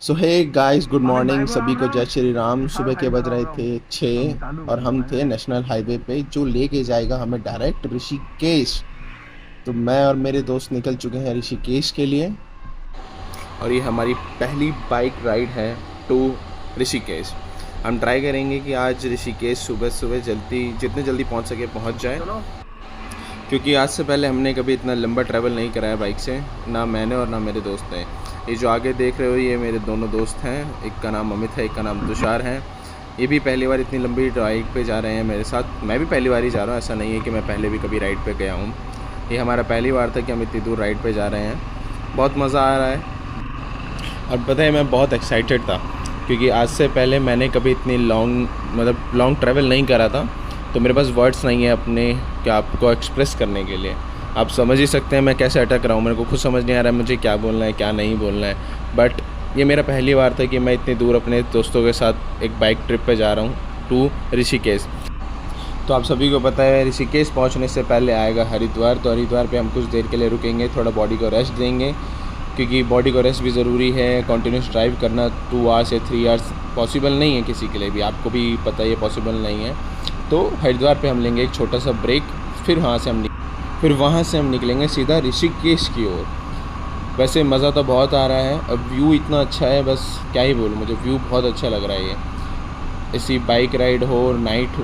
सो hey guys, good morning सभी को। जय श्री राम। सुबह के बज रहे थे 6 और हम थे नेशनल हाईवे पे जो लेके जाएगा हमें डायरेक्ट ऋषिकेश। तो मैं और मेरे दोस्त निकल चुके हैं ऋषिकेश के लिए और ये हमारी पहली बाइक राइड है टू ऋषिकेश। हम ट्राई करेंगे कि आज ऋषिकेश सुबह सुबह जितने जल्दी पहुंच सके पहुंच जाए, क्योंकि आज से पहले हमने कभी इतना लंबा ट्रैवल नहीं कराया बाइक से, ना मैंने और ना मेरे दोस्त ने। ये जो आगे देख रहे हो ये मेरे दोनों दोस्त हैं, एक का नाम अमित है, एक का नाम तुषार है। ये भी पहली बार इतनी लंबी राइड पे जा रहे हैं मेरे साथ। मैं भी पहली बार ही जा रहा हूँ, ऐसा नहीं है कि मैं पहले भी कभी राइड पे गया हूँ। ये हमारा पहली बार था कि हम इतनी दूर राइड पे जा रहे हैं। बहुत मज़ा आ रहा है और पता है मैं बहुत एक्साइटेड था, क्योंकि आज से पहले मैंने कभी इतनी लॉन्ग ट्रैवल नहीं करा था। तो मेरे पास वर्ड्स नहीं है अपने क्या आपको एक्सप्रेस करने के लिए। आप समझ ही सकते हैं मैं कैसे अटक रहा हूँ। मेरे को खुद समझ नहीं आ रहा है मुझे क्या बोलना है क्या नहीं बोलना है। बट ये मेरा पहली बार था कि मैं इतनी दूर अपने दोस्तों के साथ एक बाइक ट्रिप पे जा रहा हूँ टू ऋषिकेश। तो आप सभी को पता है ऋषिकेश पहुँचने से पहले आएगा हरिद्वार। तो हरिद्वार पे हम कुछ देर के लिए रुकेंगे, थोड़ा बॉडी को रेस्ट देंगे, क्योंकि बॉडी को रेस्ट भी ज़रूरी है। कंटिन्यूस ड्राइव करना 2 आवर्स या 3 आवर्स पॉसिबल नहीं है किसी के लिए भी, आपको भी पता है ये पॉसिबल नहीं है। तो हरिद्वार पे हम लेंगे एक छोटा सा ब्रेक, फिर वहाँ से हम निकलेंगे सीधा ऋषिकेश की ओर। वैसे मज़ा तो बहुत आ रहा है, अब व्यू इतना अच्छा है, बस क्या ही बोलूँ, मुझे व्यू बहुत अच्छा लग रहा है। ये ऐसी बाइक राइड हो और नाइट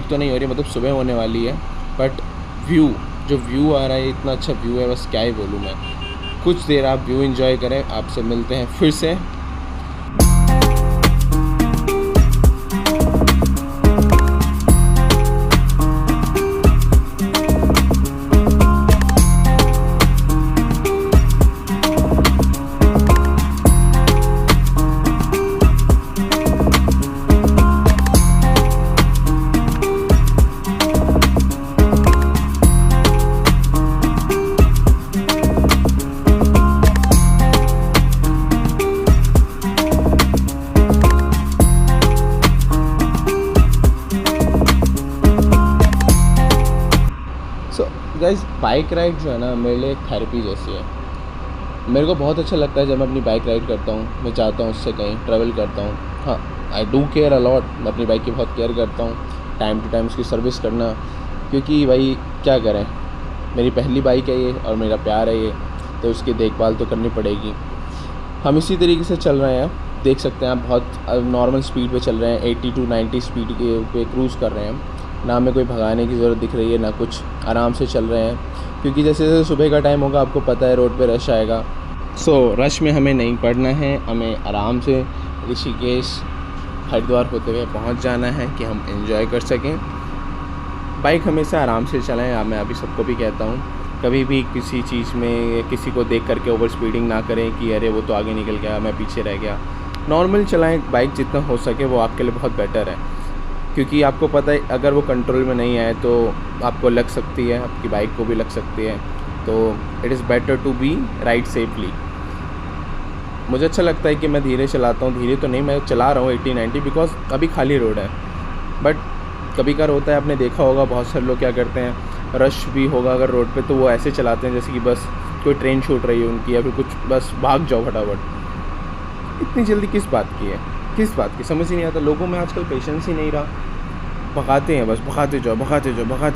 तो नहीं हो रही, मतलब सुबह होने वाली है, बट व्यू आ रहा है, इतना अच्छा व्यू है, बस क्या ही बोलूँ मैं। कुछ देर आप व्यू एंजॉय करें, आपसे मिलते हैं फिर से। गाइस, बाइक राइड जो है ना मेरे लिए थेरेपी जैसी है। मेरे को बहुत अच्छा लगता है जब मैं अपनी बाइक राइड करता हूँ, मैं चाहता हूँ उससे कहीं ट्रैवल करता हूँ। हाँ, आई डू केयर अलॉट, मैं अपनी बाइक की बहुत केयर करता हूँ, टाइम टू टाइम उसकी सर्विस करना, क्योंकि भाई क्या करें, मेरी पहली बाइक है ये और मेरा प्यार है ये, तो उसकी देखभाल तो करनी पड़ेगी। हम इसी तरीके से चल रहे हैं, देख सकते हैं आप, बहुत नॉर्मल स्पीड पे चल रहे हैं, 80 to 90 स्पीड के पे क्रूज़ कर रहे हैं। ना हमें कोई भगाने की ज़रूरत दिख रही है ना कुछ, आराम से चल रहे हैं, क्योंकि जैसे जैसे सुबह का टाइम होगा आपको पता है रोड पे रश आएगा। सो रश में हमें नहीं पड़ना है, हमें आराम से ऋषिकेश हरिद्वार होते हुए पहुंच जाना है कि हम एंजॉय कर सकें। बाइक हमेशा आराम से चलाएं, मैं अभी सबको भी कहता हूँ, कभी भी किसी चीज़ में किसी को देख करके ओवर स्पीडिंग ना करें कि अरे वो तो आगे निकल गया मैं पीछे रह गया। नॉर्मल चलाएं, बाइक जितना हो सके वो आपके लिए बहुत बेटर है, क्योंकि आपको पता है अगर वो कंट्रोल में नहीं आए तो आपको लग सकती है, आपकी बाइक को भी लग सकती है। तो it is better to be ride safely. मुझे अच्छा लगता है कि मैं धीरे चलाता हूँ, धीरे तो नहीं, मैं चला रहा हूँ 80-90, बिकॉज अभी खाली रोड है। बट कभी कभार होता है, आपने देखा होगा बहुत सारे लोग क्या करते हैं, रश भी होगा अगर रोड पे तो वो ऐसे चलाते हैं जैसे कि बस कोई ट्रेन छूट रही है उनकी, या फिर कुछ, बस भाग जाओ फटाफट। इतनी जल्दी किस बात की है, किस बात की समझ ही नहीं आता। लोगों में आजकल पेशेंस ही नहीं रहा, भगाते हैं, बस भगाते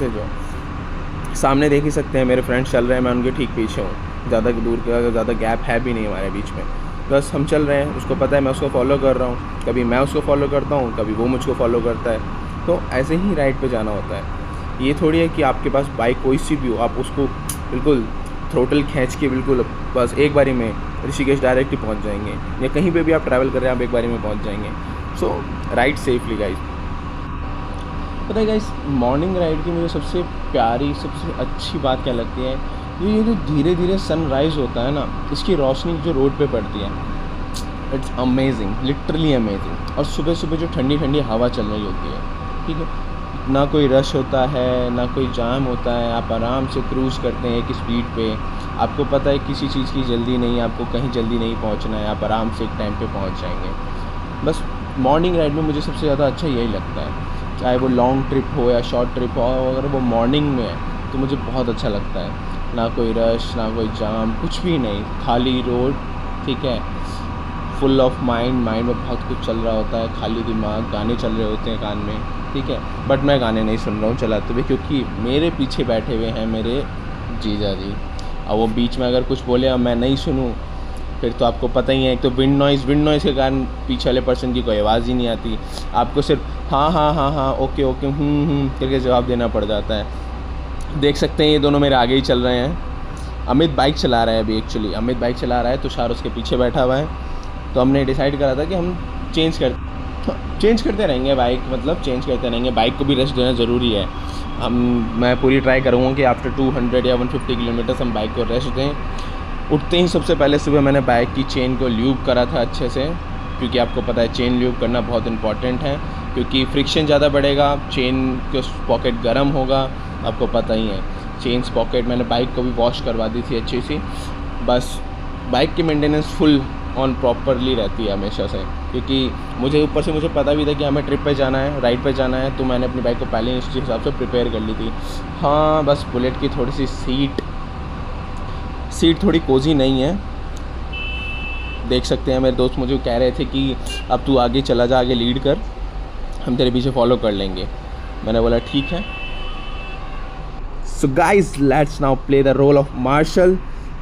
जाओ। सामने देख ही सकते हैं मेरे फ्रेंड्स चल रहे हैं, मैं उनके ठीक पीछे हूँ, ज़्यादा दूर का ज़्यादा गैप है भी नहीं हमारे बीच में, बस हम चल रहे हैं। उसको पता है मैं उसको फॉलो कर रहा हूँ, कभी मैं उसको फॉलो करता हूँ, कभी वो मुझको फॉलो करता है। तो ऐसे ही राइड पे जाना होता है। ये थोड़ी है कि आपके पास बाइक कोई सी भी हो, आप उसको बिल्कुल थ्रोटल खींच के बिल्कुल बस एक बारी में ऋषिकेश डायरेक्ट ही पहुँच जाएंगे, या कहीं पे भी आप ट्रैवल कर रहे हैं आप एक बारी में पहुँच जाएंगे। सो राइड सेफली गाइस। पता है गाइस, मॉर्निंग राइड की मुझे सबसे प्यारी, सबसे अच्छी बात क्या लगती है, ये जो धीरे धीरे सनराइज़ होता है ना, इसकी रोशनी जो रोड पे पड़ती है, इट्स अमेजिंग, लिटरली अमेजिंग। और सुबह सुबह जो ठंडी ठंडी हवा चल रही होती है, ठीक है, ना कोई रश होता है ना कोई जाम होता है, आप आराम से क्रूज़ करते हैं एक स्पीड पे। आपको पता है किसी चीज़ की जल्दी नहीं, आपको कहीं जल्दी नहीं पहुंचना है, आप आराम से एक टाइम पे पहुंच जाएंगे। बस मॉर्निंग राइड में मुझे सबसे ज़्यादा अच्छा यही लगता है, चाहे वो लॉन्ग ट्रिप हो या शॉर्ट ट्रिप हो, अगर वो मॉर्निंग में है तो मुझे बहुत अच्छा लगता है। ना कोई रश ना कोई जाम, कुछ भी नहीं, खाली रोड, ठीक है, फुल ऑफ माइंड में बहुत कुछ चल रहा होता है, खाली दिमाग, गाने चल रहे होते हैं कान में, ठीक है। बट मैं गाने नहीं सुन रहा हूँ चलाते हुए, क्योंकि मेरे पीछे बैठे हुए हैं मेरे जीजा जी। अब वो बीच में अगर कुछ बोले और मैं नहीं सुनूँ, फिर तो आपको पता ही है, एक तो विंड नॉइज़ के कारण पीछे वाले पर्सन की कोई आवाज़ ही नहीं आती, आपको सिर्फ हाँ ओके करके जवाब देना पड़ जाता है। देख सकते हैं ये दोनों मेरे आगे ही चल रहे हैं। अमित बाइक चला रहा है अभी, एक्चुअली अमित बाइक चला रहा है, तुषार उसके पीछे बैठा हुआ है। तो हमने डिसाइड करा था कि हम चेंज करते रहेंगे बाइक, मतलब चेंज करते रहेंगे। बाइक को भी रेस्ट देना ज़रूरी है। मैं पूरी ट्राई करूँगा कि आफ्टर 200 या 150 किलोमीटर्स हम बाइक को रेस्ट दें। उठते ही सबसे पहले सुबह मैंने बाइक की चेन को ल्यूब करा था अच्छे से, क्योंकि आपको पता है चेन ल्यूब करना बहुत इंपॉर्टेंट है, क्योंकि फ्रिक्शन ज़्यादा बढ़ेगा, चेन के पॉकेट गर्म होगा, आपको पता ही है। चेन पॉकेट मैंने बाइक को भी वॉश करवा दी थी अच्छी सी। बस बाइक की मेंटेनेंस फुल ऑन प्रॉपरली रहती है हमेशा से, क्योंकि मुझे पता भी था कि हमें ट्रिप पे जाना है, राइड पे जाना है, तो मैंने अपनी बाइक को पहले ही इस हिसाब से प्रिपेयर कर ली थी। हाँ, बस बुलेट की थोड़ी सी सीट थोड़ी कोजी नहीं है। देख सकते हैं मेरे दोस्त मुझे कह रहे थे कि अब तू आगे चला जा, आगे लीड कर, हम तेरे पीछे फॉलो कर लेंगे। मैंने बोला ठीक है। So guys, let's now play the role of marshal.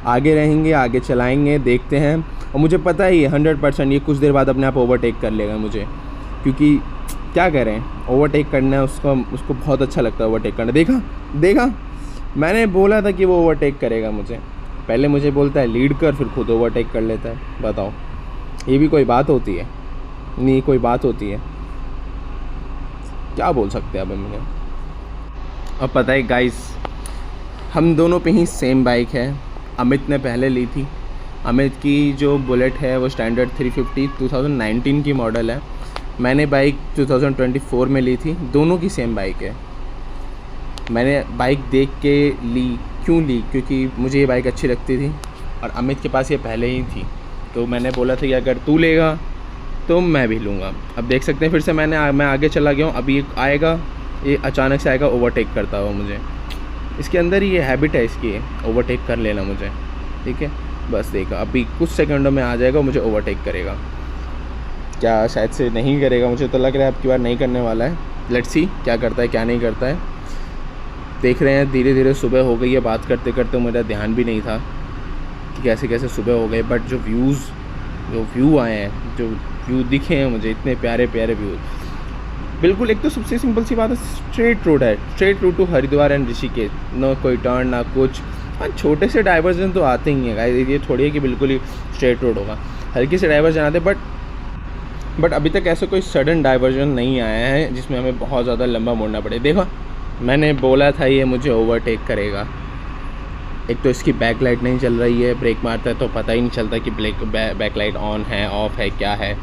आगे रहेंगे, आगे चलाएंगे, देखते हैं। और मुझे पता ही है 100% ये कुछ देर बाद अपने आप ओवरटेक कर लेगा मुझे, क्योंकि क्या करें, ओवरटेक करना है उसको बहुत अच्छा लगता है ओवरटेक करना। देखा मैंने बोला था कि वो ओवरटेक करेगा मुझे। पहले मुझे बोलता है लीड कर, फिर खुद ओवरटेक कर लेता है। बताओ, ये भी कोई बात होती है? नहीं, कोई बात होती है? क्या बोल सकते हैं अब मैंने। अब पता है गाइस, हम दोनों पे ही सेम बाइक है। अमित ने पहले ली थी। अमित की जो बुलेट है वो स्टैंडर्ड 350 2019 की मॉडल है। मैंने बाइक 2024 में ली थी। दोनों की सेम बाइक है। मैंने बाइक देख के ली। क्यों ली? क्योंकि मुझे ये बाइक अच्छी लगती थी और अमित के पास ये पहले ही थी, तो मैंने बोला था कि अगर तू लेगा तो मैं भी लूँगा। अब देख सकते हैं फिर से मैं आगे चला गया हूँ। अभी आएगा, ये अचानक से आएगा ओवरटेक करता हुआ मुझे। इसके अंदर ही ये हैबिट है इसकी, ओवरटेक कर लेना मुझे, ठीक है। बस देखा, अभी कुछ सेकंडों में आ जाएगा, मुझे ओवरटेक करेगा। क्या शायद से नहीं करेगा, मुझे तो लग रहा है अब की बार नहीं करने वाला है। लेट्स सी क्या करता है क्या नहीं करता है। देख रहे हैं धीरे धीरे सुबह हो गई है। बात करते करते मेरा ध्यान भी नहीं था कि कैसे कैसे सुबह हो गए, बट जो व्यू आए हैं, जो व्यू दिखे हैं मुझे, इतने प्यारे प्यारे व्यू। बिल्कुल, एक तो सबसे सिंपल सी बात है, स्ट्रेट रोड है, straight route to Haridwar and Rishikesh. ना कोई टर्न ना कुछ। हाँ, छोटे से डाइवर्जन तो आते ही हैं गाइस, ये थोड़ी है कि बिल्कुल ही स्ट्रेट रोड होगा। हल्के से डाइवर्जन आते, बट अभी तक ऐसा कोई सडन डाइवर्जन नहीं आया है जिसमें हमें बहुत ज़्यादा लंबा मोड़ना पड़े। देखो, मैंने बोला था ये मुझे ओवरटेक करेगा। एक तो इसकी बैक लाइट नहीं चल रही है, ब्रेक मारता है तो पता ही नहीं चलता कि बैक लाइट ऑन है, ऑफ है, क्या है।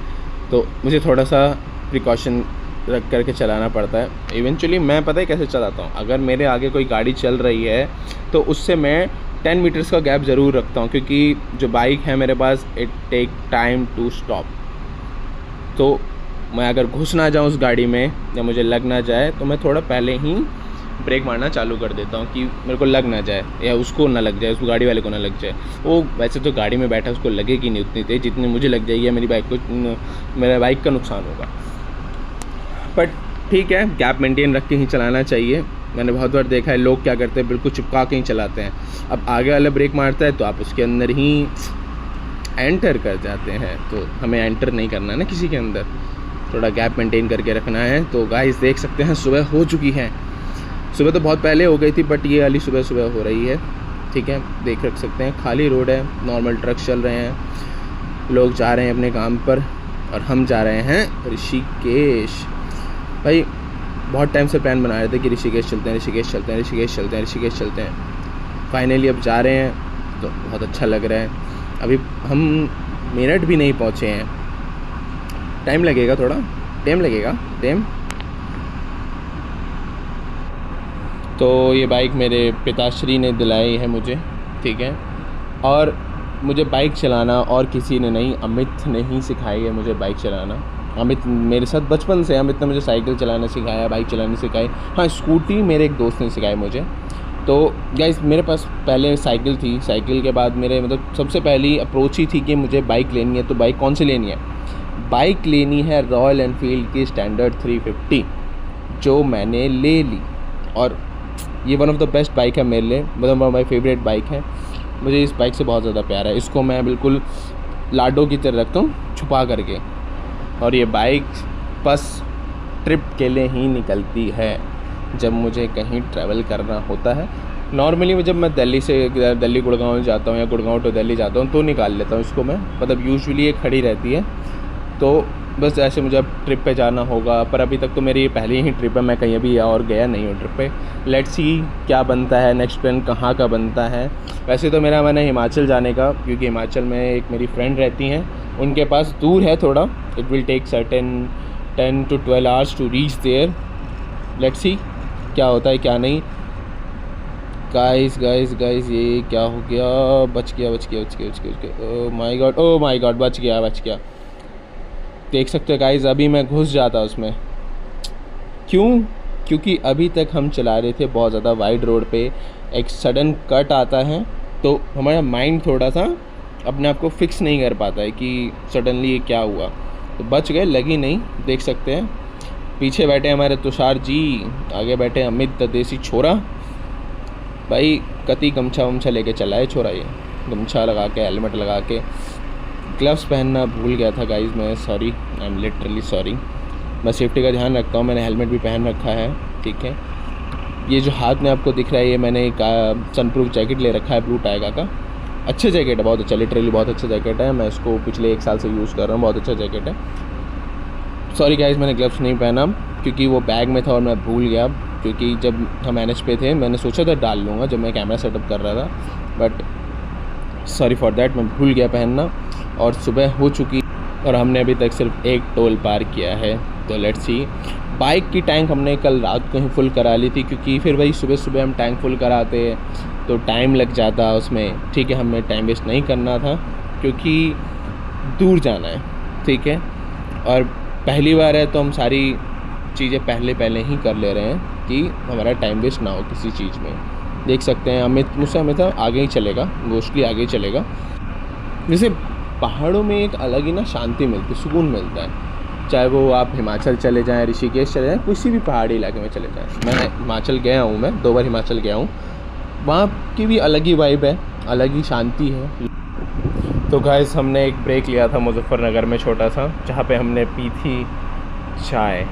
तो मुझे थोड़ा सा प्रिकॉशन रख करके चलाना पड़ता है। इवेंचुअली मैं पता है कैसे चलाता हूँ, अगर मेरे आगे कोई गाड़ी चल रही है तो उससे मैं 10 मीटर्स का गैप ज़रूर रखता हूँ, क्योंकि जो बाइक है मेरे पास, it take time to stop. तो मैं अगर घुस ना जाऊँ उस गाड़ी में या मुझे लग ना जाए, तो मैं थोड़ा पहले ही ब्रेक मारना चालू कर देता हूँ कि मेरे को लग ना जाए या उसको ना लग जाए, उस गाड़ी वाले को ना लग जाए। वो वैसे तो गाड़ी में बैठा उसको लगेगी नहीं उतनी तेज़ जितनी मुझे लग जाएगी, या मेरा बाइक का नुकसान होगा। बट ठीक है, गैप मेंटेन रख के ही चलाना चाहिए। मैंने बहुत बार देखा है लोग क्या करते हैं, बिल्कुल चिपका के ही चलाते हैं। अब आगे वाला ब्रेक मारता है तो आप उसके अंदर ही एंटर कर जाते हैं, तो हमें एंटर नहीं करना है ना किसी के अंदर, थोड़ा गैप मेंटेन करके रखना है। तो गाइस देख सकते हैं सुबह हो चुकी है। सुबह तो बहुत पहले हो गई थी, बट ये वाली सुबह सुबह हो रही है, ठीक है। रख सकते हैं खाली रोड है, नॉर्मल ट्रक चल रहे हैं, लोग जा रहे हैं अपने काम पर, और हम जा रहे हैं ऋषिकेश। भाई बहुत टाइम से प्लान बना रहे थे कि ऋषिकेश चलते हैं। फाइनली अब जा रहे हैं तो बहुत अच्छा लग रहा है। अभी हम मेरठ भी नहीं पहुँचे हैं, टाइम लगेगा, थोड़ा टाइम लगेगा। तो ये बाइक मेरे पिताश्री ने दिलाई है मुझे, ठीक है। और मुझे बाइक चलाना और किसी ने नहीं, अमित ने ही सिखाई है मुझे बाइक चलाना। अमित मेरे साथ बचपन से, अमित ने मुझे साइकिल चलाना सिखाया, बाइक चलाना सिखाई। हाँ, स्कूटी मेरे एक दोस्त ने सिखाई मुझे, तो गाइस मेरे पास पहले साइकिल थी, साइकिल के बाद मेरे मतलब सबसे पहली अप्रोच ही थी कि मुझे बाइक लेनी है। तो बाइक कौन सी लेनी है? बाइक लेनी है रॉयल एनफील्ड की स्टैंडर्ड 350, जो मैंने ले ली। और ये one of the best bike है मेरे लिए, मतलब माई फेवरेट बाइक है। मुझे इस बाइक से बहुत ज़्यादा प्यार है, इसको मैं बिल्कुल लाडो की तरह रखता हूँ छुपा करके। और ये बाइक बस ट्रिप के लिए ही निकलती है जब मुझे कहीं ट्रैवल करना होता है। नॉर्मली जब मैं दिल्ली गुड़गांव जाता हूँ या गुड़गांव टू दिल्ली जाता हूँ तो निकाल लेता हूँ इसको मैं, मतलब यूजुअली ये खड़ी रहती है। तो बस ऐसे मुझे अब ट्रिप पे जाना होगा, पर अभी तक तो मेरी ये पहली ही ट्रिप है, मैं कहीं अभी और गया नहीं हूँ ट्रिप पे। लेट्स सी क्या बनता है, नेक्स्ट प्लान कहाँ का बनता है। वैसे तो मेरा मन है हिमाचल जाने का, क्योंकि हिमाचल में एक मेरी फ्रेंड रहती हैं, उनके पास दूर है थोड़ा, it will take certain 10 to 12 hours to reach there. Let's see क्या होता है क्या नहीं। गाइस ये क्या हो गया? बच गया। ओह माय गॉड बच गया। देख सकते हो गाइस, अभी मैं घुस जाता उसमें। क्यों? क्योंकि अभी तक हम चला रहे थे बहुत ज़्यादा वाइड रोड पे, एक सडन कट आता है तो हमारा माइंड थोड़ा सा अपने आप को फिक्स नहीं कर पाता है कि सडनली ये क्या हुआ। तो बच गए, लगी नहीं। देख सकते हैं पीछे बैठे हमारे तुषार जी, आगे बैठे अमित द देसी छोरा। भाई कति गमछा वमछा लेके चला है छोरा, ये गमछा लगा के, हेलमेट लगा के। ग्लव्स पहनना भूल गया था गाइस मैं, sorry, I am literally sorry. मैं सेफ्टी का ध्यान रखता हूँ, मैंने हेलमेट भी पहन रखा है, ठीक है। ये जो हाथ में आपको दिख रहा है, ये मैंने एक सनप्रूफ जैकेट ले रखा है ब्लू टाइगर का। अच्छा जैकेट है, बहुत अच्छा, लिटरली बहुत अच्छा जैकेट है। मैं इसको पिछले 1 साल से यूज़ कर रहा हूँ, बहुत अच्छा जैकेट है। सॉरी गाइस मैंने ग्लव्स नहीं पहना क्योंकि वो बैग में था और मैं भूल गया, क्योंकि जब हम NH पे थे मैंने सोचा था डाल लूँगा जब मैं कैमरा सेटअप कर रहा था, बट सॉरी फॉर दैट, मैं भूल गया पहनना। और सुबह हो चुकी और हमने अभी तक सिर्फ एक टोल पार किया है। तो लेट्स सी। बाइक की टैंक हमने कल रात को ही फुल करा ली थी, क्योंकि फिर वही सुबह हम टैंक फुल कराते तो टाइम लग जाता उसमें, ठीक है। हमें टाइम वेस्ट नहीं करना था क्योंकि दूर जाना है, ठीक है। और पहली बार है तो हम सारी चीज़ें पहले ही कर ले रहे हैं कि हमारा टाइम वेस्ट ना हो किसी चीज़ में। देख सकते हैं अमित आगे ही चलेगा, मोस्टली आगे ही चलेगा। जैसे पहाड़ों में एक अलग ही ना शांति मिलती है, सुकून मिलता है। चाहे वो आप हिमाचल चले जाएं, ऋषिकेश चले जाएं, किसी भी पहाड़ी इलाके में चले जाएं। मैं हिमाचल गया हूँ, मैं 2 बार हिमाचल गया हूँ, वहाँ की भी अलग ही वाइब है, अलग ही शांति है। तो गाइस हमने एक ब्रेक लिया था मुजफ्फरनगर में छोटा सा, जहाँ पे हमने पी थी चाय,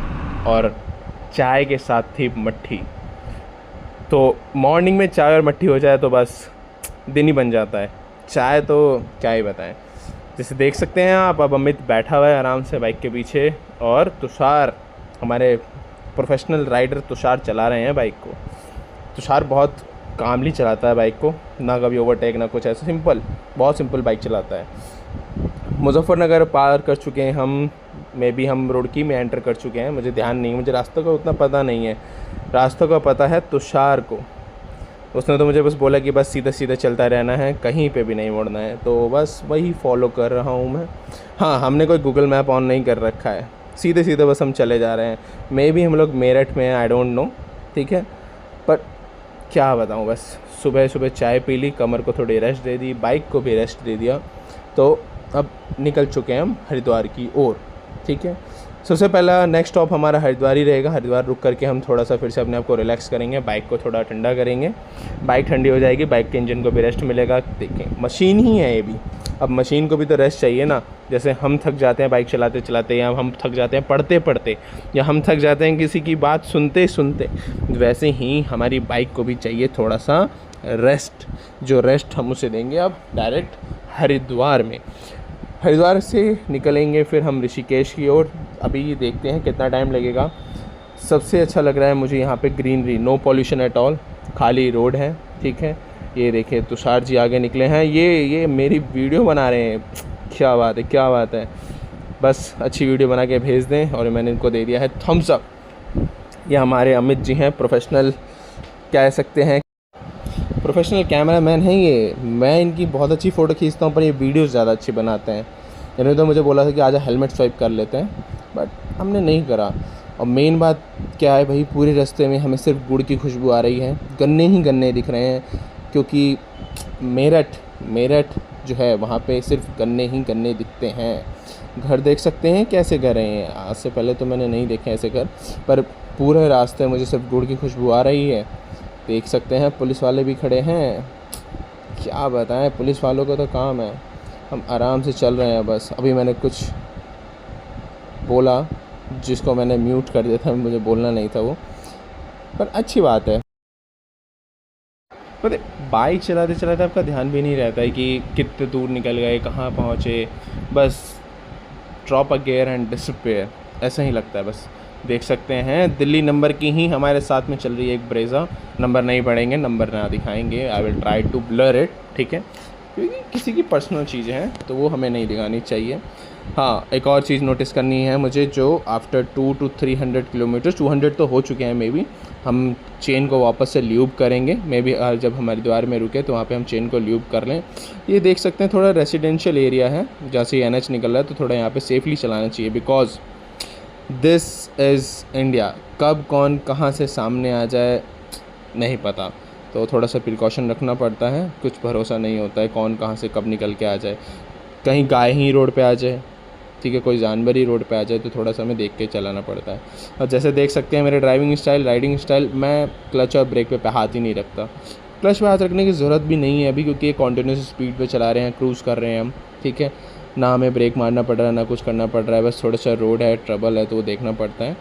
और चाय के साथ थी मट्ठी। तो मॉर्निंग में चाय और मट्ठी हो जाए तो बस दिन ही बन जाता है। चाय तो क्या ही बताएं। जैसे देख सकते हैं आप, अब अमित बैठा हुआ है आराम से बाइक के पीछे, और तुषार, हमारे प्रोफेशनल राइडर तुषार चला रहे हैं बाइक को। तुषार बहुत कामली चलाता है बाइक को, ना कभी ओवरटेक ना कुछ, ऐसा बहुत सिंपल बाइक चलाता है। मुजफ्फरनगर पार कर चुके हैं हम, हम रुड़की में एंटर कर चुके हैं। मुझे ध्यान नहीं है, मुझे रास्तों का उतना पता नहीं है, रास्तों का पता है तुषार को। उसने तो मुझे बस बोला कि बस सीधा चलता रहना है, कहीं पे भी नहीं मुड़ना है, तो बस वही फॉलो कर रहा हूँ मैं। हाँ, हमने कोई गूगल मैप ऑन नहीं कर रखा है, सीधे बस हम चले जा रहे हैं। मे भी हम लोग मेरठ में हैं, आई डोंट नो, ठीक है। पर क्या बताऊँ, बस सुबह चाय पी ली, कमर को थोड़ी रेस्ट दे दी, बाइक को भी रेस्ट दे दिया, तो अब निकल चुके हैं हम हरिद्वार की ओर, ठीक है। सबसे पहला नेक्स्ट स्टॉप हमारा हरिद्वार ही रहेगा। हरिद्वार रुक करके हम थोड़ा सा फिर से अपने आप को रिलैक्स करेंगे, बाइक को थोड़ा ठंडा करेंगे। बाइक ठंडी हो जाएगी, बाइक के इंजन को भी रेस्ट मिलेगा। देखें, मशीन ही है ये भी, अब मशीन को भी तो रेस्ट चाहिए ना। जैसे हम थक जाते हैं बाइक चलाते या हम थक जाते हैं पढ़ते या हम थक जाते हैं किसी की बात सुनते, वैसे ही हमारी बाइक को भी चाहिए थोड़ा सा रेस्ट, जो रेस्ट हम उसे देंगे अब डायरेक्ट हरिद्वार में। हरिद्वार से निकलेंगे फिर हम ऋषिकेश की ओर। अभी देखते हैं कितना टाइम लगेगा। सबसे अच्छा लग रहा है मुझे यहाँ पे greenery, no pollution at all, खाली रोड है, ठीक है। ये देखिए तुषार जी आगे निकले हैं, ये मेरी वीडियो बना रहे हैं, क्या बात है। बस अच्छी वीडियो बना के भेज दें, और मैंने इनको दे दिया है थम्स अप। ये हमारे अमित जी हैं, प्रोफेशनल कह सकते हैं, प्रोफेशनल कैमरामैन हैं ये। मैं इनकी बहुत अच्छी फ़ोटो खींचता हूँ, पर ये वीडियोस ज़्यादा अच्छी बनाते हैं। इन्होंने तो मुझे बोला था कि आजा हेलमेट स्वाइप कर लेते हैं, बट हमने नहीं करा। और मेन बात क्या है भाई, पूरे रास्ते में हमें सिर्फ गुड़ की खुशबू आ रही है, गन्ने ही गन्ने दिख रहे हैं, क्योंकि मेरठ जो है वहाँ पे सिर्फ गन्ने ही गन्ने दिखते हैं। घर देख सकते हैं कैसे घर हैं, आज से पहले तो मैंने नहीं देखे ऐसे घर, पर पूरे रास्ते मुझे सिर्फ गुड़ की खुशबू आ रही है। देख सकते हैं पुलिस वाले भी खड़े हैं, क्या बताएं, पुलिस वालों का तो काम है। हम आराम से चल रहे हैं बस। अभी मैंने कुछ बोला जिसको मैंने म्यूट कर दिया था, मुझे बोलना नहीं था वो, पर अच्छी बात है। पता बाइक चलाते चलाते आपका ध्यान भी नहीं रहता है कि कितने दूर निकल गए, कहाँ पहुँचे, बस drop a gear and disappear, ऐसा ही लगता है बस। देख सकते हैं दिल्ली नंबर की ही हमारे साथ में चल रही है एक ब्रेज़ा। नंबर नहीं पढ़ेंगे, नंबर ना दिखाएंगे, I will try to blur it, ठीक है, क्योंकि किसी की पर्सनल चीज़ें हैं तो वो हमें नहीं दिखानी चाहिए। हाँ, एक और चीज़ नोटिस करनी है मुझे, जो आफ्टर 200 to 300 किलोमीटर, 200 तो हो चुके हैं मे बी, हम चेन को वापस से ल्यूब करेंगे मे बी। जब हम हरिद्वार में रुके तो वहाँ पे हम चेन को ल्यूब कर लें। ये देख सकते हैं थोड़ा रेसिडेंशियल एरिया है, जैसे NH निकल रहा है तो थोड़ा यहाँ पे सेफली चलाना चाहिए, बिकॉज दिस इज़ इंडिया। कब कौन कहाँ से सामने आ जाए नहीं पता, तो थोड़ा सा प्रिकॉशन रखना पड़ता है, कुछ भरोसा नहीं होता है कौन कहाँ से कब निकल के आ जाए। कहीं गाय ही रोड पे आ जाए, ठीक है, कोई जानवर ही रोड पे आ जाए, तो थोड़ा सा हमें देख के चलाना पड़ता है। और जैसे देख सकते हैं मेरे राइडिंग स्टाइल, मैं क्लच और ब्रेक पे हाथ ही नहीं रखता। क्लच पे हाथ रखने की ज़रूरत भी नहीं है अभी, क्योंकि ये कॉन्टीन्यूस स्पीड पे चला रहे हैं, क्रूज़ कर रहे हैं हम, ठीक है, ना हमें ब्रेक मारना पड़ रहा है ना कुछ करना पड़ रहा है, बस थोड़ा सा रोड है, ट्रबल है तो वो देखना पड़ता है।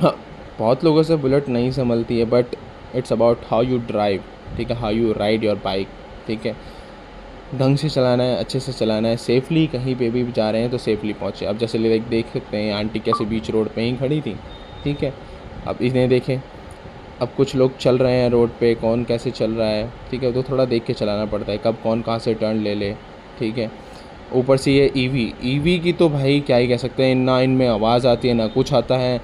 हाँ, बहुत लोगों से बुलेट नहीं संभलती है, but it's about how you drive, ठीक है, how you ride your bike, ठीक है, ढंग से चलाना है, अच्छे से चलाना है, सेफ़ली कहीं पे भी जा रहे हैं तो सेफ़ली पहुँचे। अब जैसे देख सकते हैं आंटी कैसे बीच रोड पे ही खड़ी थी, ठीक है, अब इन्हें देखें, अब कुछ लोग चल रहे हैं रोड पे, कौन कैसे चल रहा है, ठीक है, तो थोड़ा देख के चलाना पड़ता है, कब कौन कहाँ से टर्न ले ले, ठीक है। ऊपर से ये ईवी की तो भाई क्या ही कह सकते हैं, ना इनमें आवाज़ आती है ना कुछ आता है,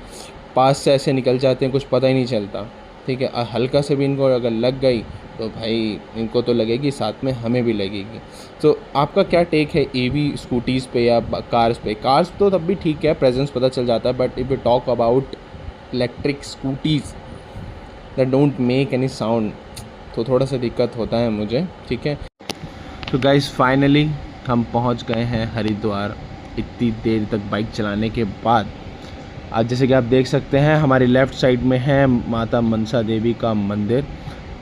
पास से ऐसे निकल जाते हैं, कुछ पता ही नहीं चलता, ठीक है। और हल्का से भी इनको अगर लग गई तो भाई इनको तो लगेगी, साथ में हमें भी लगेगी। तो आपका क्या टेक है EV स्कूटीज़ पे या कार्स पे? कार्स तो तब भी ठीक है, प्रेजेंस पता चल जाता है, but if you talk about electric scooties that don't make any sound, तो थोड़ा सा दिक्कत होता है मुझे, ठीक है। तो गाइस फाइनली हम पहुंच गए हैं हरिद्वार, इतनी देर तक बाइक चलाने के बाद। आज जैसे कि आप देख सकते हैं हमारी लेफ़्ट साइड में है माता मनसा देवी का मंदिर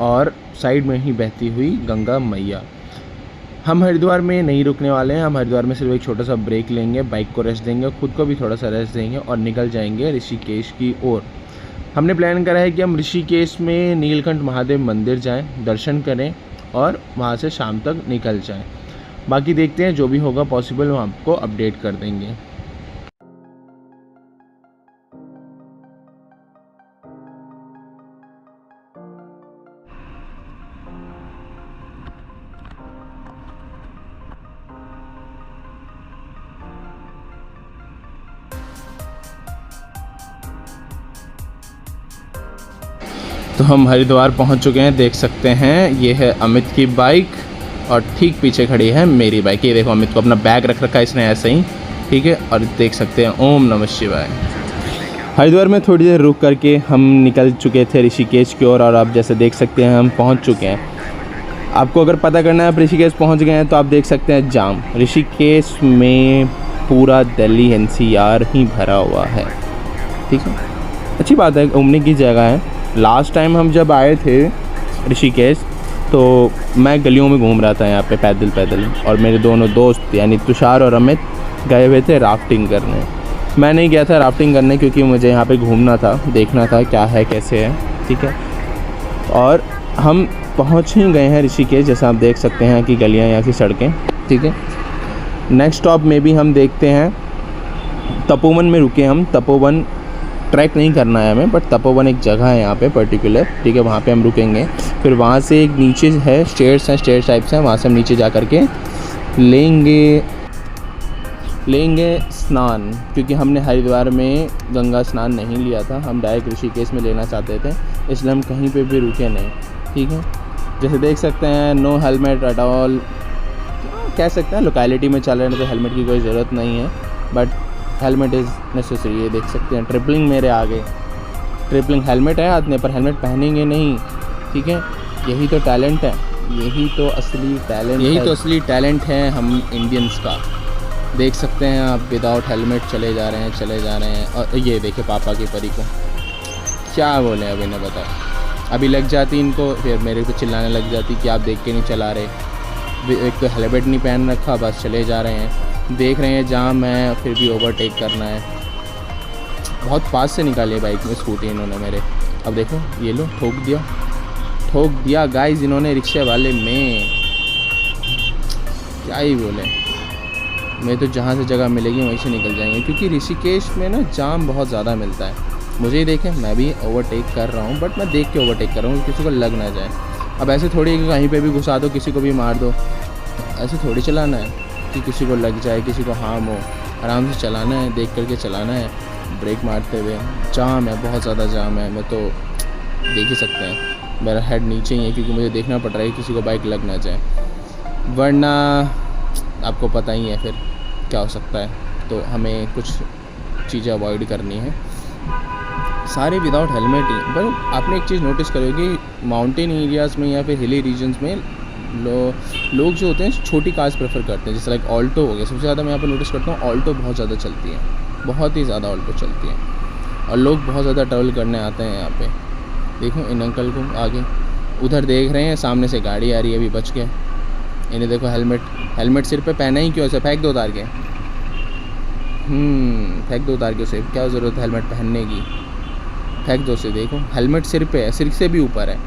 और साइड में ही बहती हुई गंगा मैया। हम हरिद्वार में नहीं रुकने वाले हैं, हम हरिद्वार में सिर्फ एक छोटा सा ब्रेक लेंगे, बाइक को रेस्ट देंगे, खुद को भी थोड़ा सा रेस्ट देंगे और निकल जाएंगे ऋषिकेश की ओर। हमने प्लान करा है कि हम ऋषिकेश में नीलकंठ महादेव मंदिर जाएं, दर्शन करें और वहां से शाम तक निकल जाएं। बाकी देखते हैं, जो भी होगा पॉसिबल वो आपको अपडेट कर देंगे। तो हम हरिद्वार पहुंच चुके हैं, देख सकते हैं ये है अमित की बाइक और ठीक पीछे खड़ी है मेरी बाइक। ये देखो अमित को अपना बैग रख रखा है इसने ऐसे ही, ठीक है, और देख सकते हैं ओम नमः शिवाय। हरिद्वार में थोड़ी देर रुक करके हम निकल चुके थे ऋषिकेश की ओर और आप जैसे देख सकते हैं हम पहुंच चुके हैं। आपको अगर पता करना है आप ऋषिकेश पहुंच गए हैं तो आप देख सकते हैं जाम। ऋषिकेश में पूरा दिल्ली NCR ही भरा हुआ है, ठीक है, अच्छी बात है, घूमने की जगह है। लास्ट टाइम हम जब आए थे ऋषिकेश तो मैं गलियों में घूम रहा था यहाँ पे पैदल और मेरे दोनों दोस्त यानी तुषार और अमित गए हुए थे राफ्टिंग करने। मैं नहीं गया था राफ्टिंग करने क्योंकि मुझे यहाँ पे घूमना था, देखना था क्या है कैसे है, ठीक है। और हम पहुँच ही गए हैं ऋषिकेश, जैसा आप देख सकते हैं कि गलियाँ यहाँ की सड़कें, ठीक है। नेक्स्ट स्टॉप में भी हम देखते हैं तपोवन में रुके हम। तपोवन ट्रैक नहीं करना है हमें, बट तपोवन एक जगह है यहाँ पे पर्टिकुलर, ठीक है, वहाँ पे हम रुकेंगे। फिर वहाँ से एक नीचे है स्टेयर्स टाइप्स हैं, वहाँ से हम नीचे जा कर के लेंगे स्नान, क्योंकि हमने हरिद्वार में गंगा स्नान नहीं लिया था, हम डायरेक्ट ऋषिकेश में लेना चाहते थे, इसलिए हम कहीं पे भी रुके नहीं, ठीक है। जैसे देख सकते हैं नो हेलमेट एट ऑल, कह सकते हैं लोकेलिटी में चल रहे हैं तो हेलमेट की कोई ज़रूरत नहीं है, बट हेलमेट इज़ नेसेसरी। ये देख सकते हैं ट्रिपलिंग मेरे आगे, ट्रिपलिंग हेलमेट है हाथ में पर हेलमेट पहनेंगे नहीं, ठीक है। यही तो टैलेंट है, यही तो असली टैलेंट है हम इंडियंस का। देख सकते हैं आप विदाउट हेलमेट चले जा रहे हैं। और ये देखिए पापा की परी को क्या बोले अब इन्हें बताओ। अभी लग जाती इनको, फिर मेरे को चिल्लाने लग जाती कि आप देख के नहीं चला रहे। एक तो हेलमेट नहीं पहन रखा, बस चले जा रहे हैं। देख रहे हैं जाम है फिर भी ओवरटेक करना है। बहुत फास्ट से निकाली है बाइक में स्कूटी इन्होंने मेरे। अब देखो ये लो ठोक दिया गाइस इन्होंने रिक्शे वाले में। क्या ही बोले, मैं तो जहाँ से जगह मिलेगी वहीं से निकल जाएंगे, क्योंकि ऋषिकेश में ना जाम बहुत ज़्यादा मिलता है। मुझे ही देखें, मैं भी ओवरटेक कर रहा हूँ, बट मैं देख के ओवरटेक कर रहा हूँ, किसी को लग ना जाए। अब ऐसे थोड़ी कि कहीं पे भी घुसा दो, किसी को भी मार दो, ऐसे थोड़ी चलाना है कि किसी को लग जाए, किसी को हार्म हो। आराम से चलाना है, देख करके चलाना है, ब्रेक मारते हुए। जाम है, बहुत ज़्यादा जाम है, मैं तो देख ही सकते हैं मेरा हेड नीचे ही है, क्योंकि मुझे देखना पड़ रहा है किसी को बाइक लग ना जाए, वरना आपको पता ही है फिर क्या हो सकता है। तो हमें कुछ चीज़ें अवॉइड करनी है, सारे विदाउट हेलमेट ही। पर आपने एक चीज़ नोटिस करी होगी, माउंटेन एरियाज़ में या फिर हिली रीजन्स में लोग जो होते हैं छोटी कार्स प्रेफर करते हैं, जैसे लाइक ऑल्टो हो गया। सबसे ज़्यादा मैं यहाँ पर नोटिस करता हूँ ऑल्टो बहुत ज़्यादा चलती है, बहुत ही ज़्यादा ऑल्टो चलती है, और लोग बहुत ज़्यादा ट्रैवल करने आते हैं यहाँ पे। देखो इन अंकल को आगे उधर देख रहे हैं, सामने से गाड़ी आ रही है, अभी बच गए। इन्हें देखो हेलमेट सिर पे पहना ही क्यों, ऐसे फेंक दो उतार के। फेंक दो उतार के उसे, क्या ज़रूरत है हेलमेट पहनने की, फेंक दो उसे। देखो हेलमेट सिर पे है, सिर से भी ऊपर है,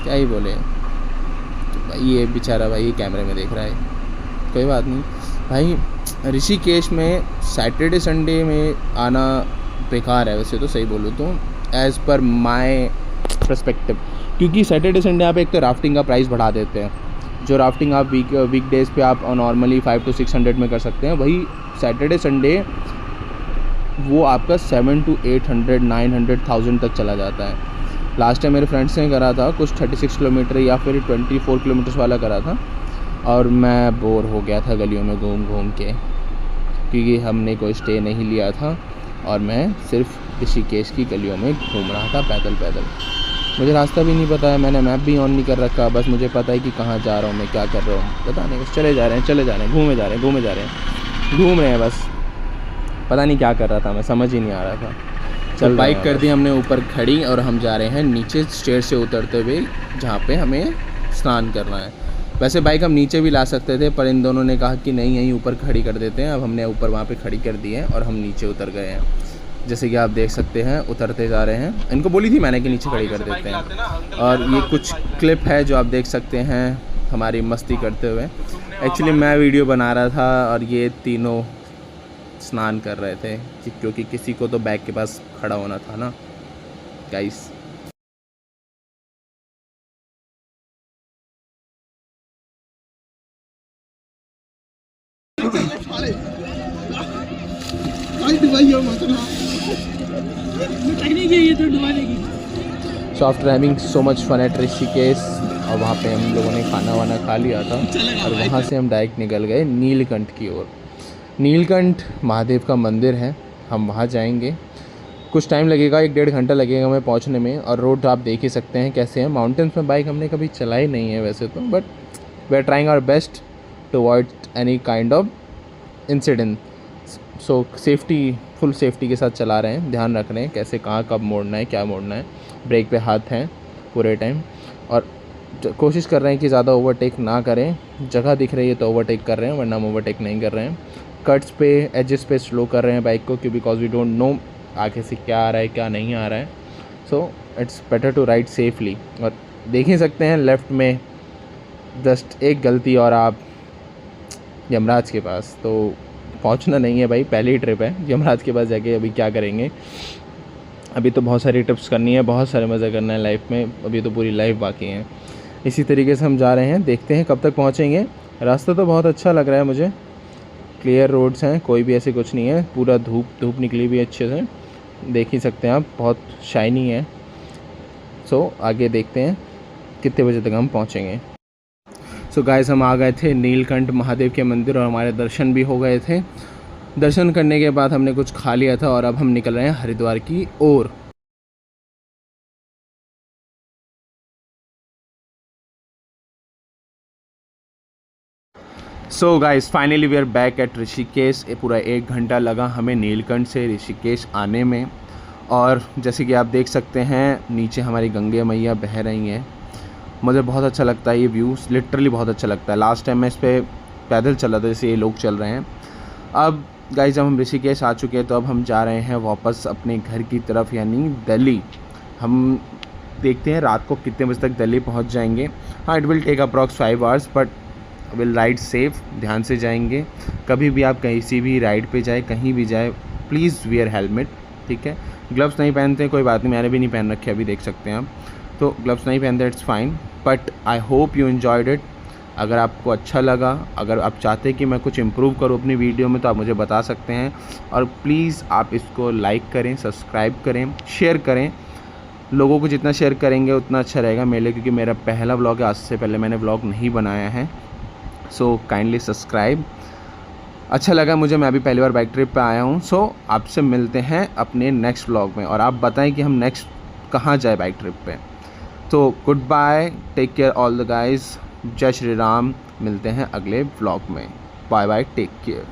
क्या ही बोले। तो भाई ये बेचारा भाई कैमरे में देख रहा है, कोई बात नहीं भाई। ऋषिकेश में सैटरडे संडे में आना बेकार है वैसे तो, सही बोलूँ तो एज़ पर माई पर्सपेक्टिव, क्योंकि सैटरडे संडे आप एक तो राफ्टिंग का प्राइस बढ़ा देते हैं। जो राफ्टिंग आप वीक डेज़ पे आप नॉर्मली 500 to 600 में कर सकते हैं, वही सैटरडे संडे वो आपका 700 to 800 900 1000 तक चला जाता है। लास्ट टाइम मेरे फ्रेंड्स ने करा था कुछ 36 किलोमीटर या फिर 24 किलोमीटर्स वाला करा था, और मैं बोर हो गया था गलियों में घूम के, क्योंकि हमने कोई स्टे नहीं लिया था और मैं सिर्फ ऋषिकेश की गलियों में घूम रहा था पैदल। मुझे रास्ता भी नहीं पता है, मैंने मैप भी ऑन नहीं कर रखा, बस मुझे पता है कि कहाँ जा रहा हूँ, मैं क्या कर रहा हूँ पता नहीं, बस चले जा रहे हैं, घूमे जा रहे हैं बस। पता नहीं क्या कर रहा था मैं, समझ ही नहीं आ रहा था। चल बाइक कर दी हमने ऊपर खड़ी, और हम जा रहे हैं नीचे स्टेयर से उतरते हुए, जहाँ पे हमें स्नान करना है। वैसे बाइक हम नीचे भी ला सकते थे, पर इन दोनों ने कहा कि नहीं यहीं ऊपर खड़ी कर देते हैं। अब हमने ऊपर वहाँ पे खड़ी कर दी है और हम नीचे उतर गए हैं। जैसे कि आप देख सकते हैं उतरते जा रहे हैं। इनको बोली थी मैंने कि नीचे खड़ी कर देते हैं। और ये कुछ क्लिप है जो आप देख सकते हैं हमारी मस्ती करते हुए। एक्चुअली मैं वीडियो बना रहा था और ये तीनों स्नान कर रहे थे, क्योंकि किसी को तो बैग के पास खड़ा होना था ना guys. So after having so much fun at Rishikesh, और वहाँ पे हम लोगों ने खाना वाना खा लिया था, और वहाँ से हम डायरेक्ट निकल गए नीलकंठ की ओर। नीलकंठ महादेव का मंदिर है, हम वहाँ जाएंगे। कुछ टाइम लगेगा, 1-1.5 घंटा लगेगा हमें पहुँचने में, और रोड आप देख ही सकते हैं कैसे हैं। माउंटेन्स में बाइक हमने कभी चलाई नहीं है वैसे तो, but we are trying our best to avoid any kind of incident. So full safety के साथ चला रहे हैं, ध्यान रख रहे हैं कैसे कहाँ कब मोड़ना है, क्या मोड़ना है। ब्रेक पे हाथ हैं पूरे टाइम, और कोशिश कर रहे हैं कि ज़्यादा ओवरटेक ना करें। जगह दिख रही है तो ओवरटेक कर रहे हैं, वरना हम ओवरटेक नहीं कर रहे हैं। कट्स पे एजेस पे स्लो कर रहे हैं बाइक को, क्योंकि बिकॉज वी डोंट नो आगे से क्या आ रहा है क्या नहीं आ रहा है। So it's better to ride safely. और देख ही सकते हैं लेफ़्ट में जस्ट एक गलती और आप यमराज के पास। तो पहुंचना नहीं है भाई, पहली ही ट्रिप है यमराज के पास जाके अभी क्या करेंगे। अभी तो बहुत सारी ट्रिप्स करनी है, बहुत सारे मज़े करना है लाइफ में, अभी तो पूरी लाइफ बाकी है। इसी तरीके से हम जा रहे हैं, देखते हैं कब तक पहुंचेंगे। रास्ता तो बहुत अच्छा लग रहा है मुझे, क्लियर रोड्स हैं, कोई भी ऐसे कुछ नहीं है। पूरा धूप निकली भी अच्छे से, देख ही सकते हैं आप, बहुत शाइनी है। सो आगे देखते हैं कितने बजे तक हम पहुंचेंगे। सो गाइस हम आ गए थे नीलकंठ महादेव के मंदिर, और हमारे दर्शन भी हो गए थे। दर्शन करने के बाद हमने कुछ खा लिया था और अब हम निकल रहे हैं हरिद्वार की ओर। So guys finally we are back at Rishikesh. पूरा 1 घंटा लगा हमें नीलकंठ से ऋषिकेश आने में, और जैसे कि आप देख सकते हैं नीचे हमारी गंगे मैया बह रही हैं। मुझे बहुत अच्छा लगता है ये व्यूज़, लिटरली बहुत अच्छा लगता है। लास्ट टाइम मैं इस पर पैदल चला था जैसे ये लोग चल रहे हैं। अब गाइस जब हम ऋषिकेश आ चुके हैं तो अब हम जा रहे हैं वापस अपने घर की तरफ, यानी दिल्ली। हम देखते हैं रात को कितने बजे तक दिल्ली पहुंच जाएंगे। हाँ, it will take approx 5 hours, but will ride safe, ध्यान से जाएंगे। कभी भी आप कहीं सी भी राइड पे जाए, कहीं भी जाए, प्लीज़ वियर हेलमेट, ठीक है। ग्लव्स नहीं पहनते कोई बात नहीं, मैंने भी नहीं पहन रखे, अभी देख सकते हैं आप। तो ग्लव्स नहीं पहनते, it's fine, but I hope you enjoyed it. अगर आपको अच्छा लगा, अगर आप चाहते हैं कि मैं कुछ इम्प्रूव करूँ अपनी वीडियो में, तो आप मुझे बता सकते हैं। और प्लीज़ आप इसको लाइक करें, सब्सक्राइब करें, शेयर करें। लोगों को जितना शेयर करेंगे उतना अच्छा रहेगा मेरे लिए, क्योंकि मेरा पहला व्लॉग है, आज से पहले मैंने व्लॉग नहीं बनाया है। So kindly subscribe. अच्छा लगा मुझे, मैं अभी पहली बार बाइक ट्रिप पे आया हूँ। सो आपसे मिलते हैं अपने नेक्स्ट व्लॉग में, और आप बताएं कि हम नेक्स्ट कहाँ जाए बाइक ट्रिप पे। तो good bye, take care all the guys, जय श्री राम। मिलते हैं अगले व्लॉग में, बाय बाय, टेक केयर।